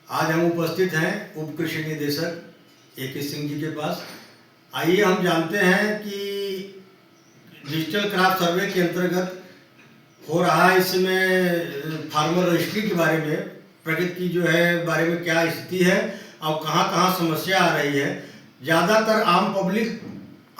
आज हम उपस्थित हैं उप कृषि निदेशक ए.के. सिंह जी के पास। आइए हम जानते हैं कि डिजिटल क्रॉप सर्वे के अंतर्गत हो रहा है इसमें फार्मर रजिस्ट्री के बारे में, प्रगति की जो है बारे में क्या स्थिति है और कहाँ कहाँ समस्या आ रही है। ज़्यादातर आम पब्लिक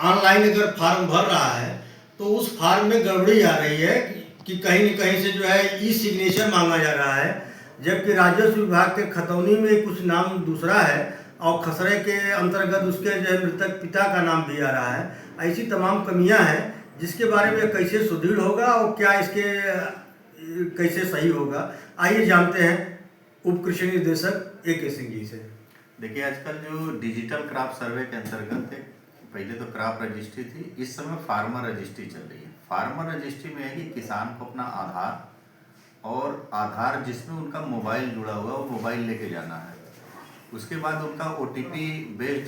ऑनलाइन अगर फार्म भर रहा है तो उस फार्म में गड़बड़ी आ रही है कि कहीं न कहीं से जो है ई सिग्नेचर मांगा जा रहा है, जबकि राजस्व विभाग के खतौनी में कुछ नाम दूसरा है और खसरे के अंतर्गत उसके जो है मृतक पिता का नाम भी आ रहा है। ऐसी तमाम कमियां हैं जिसके बारे में कैसे सुदृढ़ होगा और क्या इसके कैसे सही होगा। आइए जानते हैं उप कृषि निदेशक ए.के. सिंह जी से। देखिए, आजकल जो डिजिटल क्रॉप सर्वे के अंतर्गत पहले तो क्रॉप रजिस्ट्री थी, इस समय फार्मर रजिस्ट्री चल रही है। फार्मर रजिस्ट्री में है कि किसान को अपना आधार जिसमें उनका मोबाइल जुड़ा हुआ है वो मोबाइल लेके जाना है। उसके बाद उनका OTP बेस्ड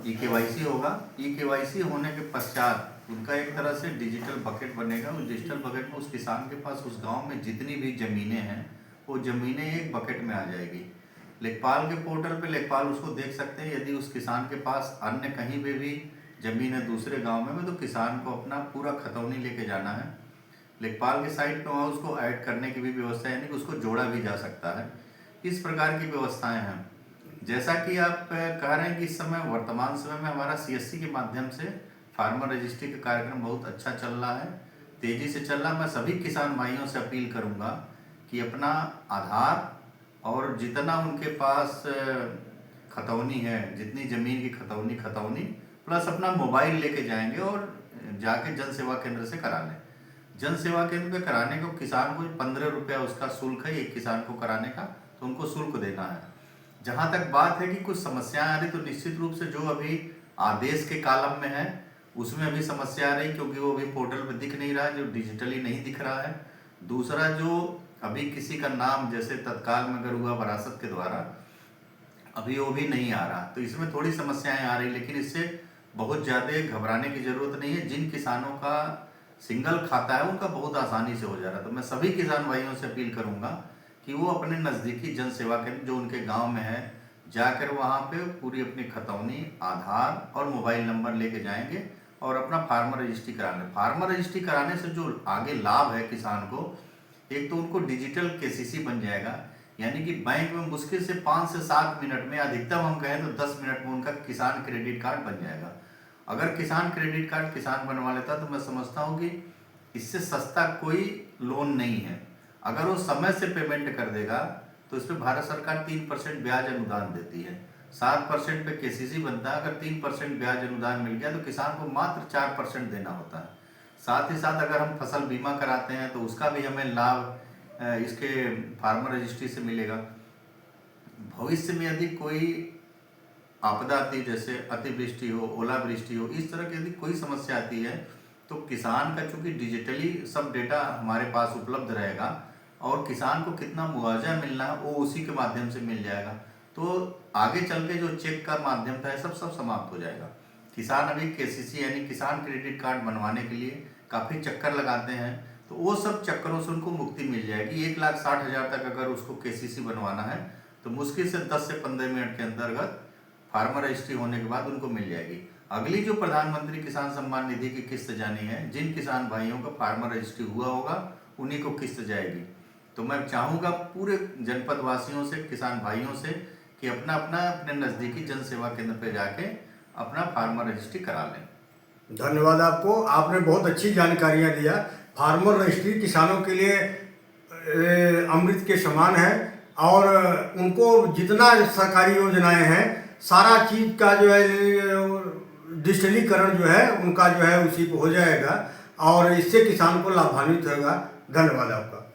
EKYC होगा। EKYC होने के पश्चात उनका एक तरह से डिजिटल बकेट बनेगा। उस डिजिटल बकेट में उस किसान के पास उस गांव में जितनी भी ज़मीनें हैं वो ज़मीनें एक बकेट में आ जाएगी। लेखपाल के पोर्टल पे लेखपाल उसको देख सकते हैं। यदि उस किसान के पास अन्य कहीं पे भी ज़मीन है दूसरे गांव में तो किसान को अपना पूरा खतौनी लेके जाना है। लेखपाल के साइट पे वहाँ उसको ऐड करने की भी व्यवस्था है, यानी कि उसको जोड़ा भी जा सकता है। इस प्रकार की व्यवस्थाएं हैं। जैसा कि आप कह रहे हैं कि इस समय वर्तमान समय में हमारा CSC के माध्यम से फार्मर रजिस्ट्री का कार्यक्रम बहुत अच्छा चल रहा है, तेज़ी से चल रहा है। मैं सभी किसान भाइयों से अपील करूँगा कि अपना आधार और जितना उनके पास खतौनी है, जितनी ज़मीन की खतौनी प्लस अपना मोबाइल लेके जाएंगे और जाके जन सेवा केंद्र से करा लें। जन सेवा केंद्र पे कराने को किसान को 15 रुपया उसका शुल्क है एक किसान को कराने का, तो उनको शुल्क देना है। जहाँ तक बात है कि कुछ समस्याएं आ रही, तो निश्चित रूप से जो अभी आदेश के कॉलम में है उसमें अभी समस्या आ रही, क्योंकि वो अभी पोर्टल पे दिख नहीं रहा है, जो डिजिटली नहीं दिख रहा है। दूसरा, जो अभी किसी का नाम जैसे तत्काल में अगर हुआ विरासत के द्वारा, अभी वो भी नहीं आ रहा, तो इसमें थोड़ी समस्याएं आ रही। लेकिन इससे बहुत ज़्यादा घबराने की ज़रूरत नहीं है। जिन किसानों का सिंगल खाता है उनका बहुत आसानी से हो जा रहा है। तो मैं सभी किसान भाइयों से अपील करूंगा कि वो अपने नज़दीकी जन सेवा केंद्र जो उनके गांव में है जाकर वहां पे पूरी अपनी खतौनी, आधार और मोबाइल नंबर लेके जाएंगे और अपना फार्मर रजिस्ट्री कराएंगे। फार्मर रजिस्ट्री कराने से जो आगे लाभ है किसान को, एक तो उनको डिजिटल KCC बन जाएगा, यानी कि बैंक में मुश्किल से 5 से 7 मिनट में, अधिकतम हम कहें तो 10 मिनट में उनका किसान क्रेडिट कार्ड बन जाएगा। अगर किसान क्रेडिट कार्ड किसान बनवा लेता तो मैं समझता हूँ कि इससे सस्ता कोई लोन नहीं है। अगर वो समय से पेमेंट कर देगा तो इस पर भारत सरकार 3% ब्याज अनुदान देती है। 7% पे KCC बनता है। अगर 3% ब्याज अनुदान मिल गया तो किसान को मात्र 4% देना होता है। साथ ही साथ अगर हम फसल बीमा कराते हैं तो उसका भी हमें लाभ इसके फार्मर रजिस्ट्री से मिलेगा। भविष्य में यदि कोई आपदा आती, जैसे अतिवृष्टि हो, ओलावृष्टि हो, इस तरह की यदि कोई समस्या आती है तो किसान का चूंकि डिजिटली सब डेटा हमारे पास उपलब्ध रहेगा और किसान को कितना मुआवजा मिलना है वो उसी के माध्यम से मिल जाएगा। तो आगे चल के जो चेक का माध्यम था सब समाप्त हो जाएगा। किसान अभी KCC यानी किसान क्रेडिट कार्ड बनवाने के लिए काफ़ी चक्कर लगाते हैं, तो वो सब चक्करों से उनको मुक्ति मिल जाएगी। 1,60,000 तक अगर उसको KCC बनवाना है तो मुश्किल से 10 से 15 मिनट के अंतर्गत फार्मर रजिस्ट्री होने के बाद उनको मिल जाएगी। अगली जो प्रधानमंत्री किसान सम्मान निधि की किस्त जानी है, जिन किसान भाइयों का फार्मर रजिस्ट्री हुआ होगा उन्हीं को किस्त जाएगी। तो मैं चाहूँगा पूरे जनपद वासियों से, किसान भाइयों से कि अपने नज़दीकी जन सेवा केंद्र पे जाके अपना फार्मर रजिस्ट्री करा लें। धन्यवाद आपको, आपने बहुत अच्छी जानकारियाँ दिया। फार्मर रजिस्ट्री किसानों के लिए अमृत के समान है और उनको जितना सरकारी योजनाएं हैं सारा चीज़ का जो है डिजिटलीकरण जो है उनका जो है उसी को हो जाएगा और इससे किसान को लाभान्वित होगा। धन्यवाद आपका।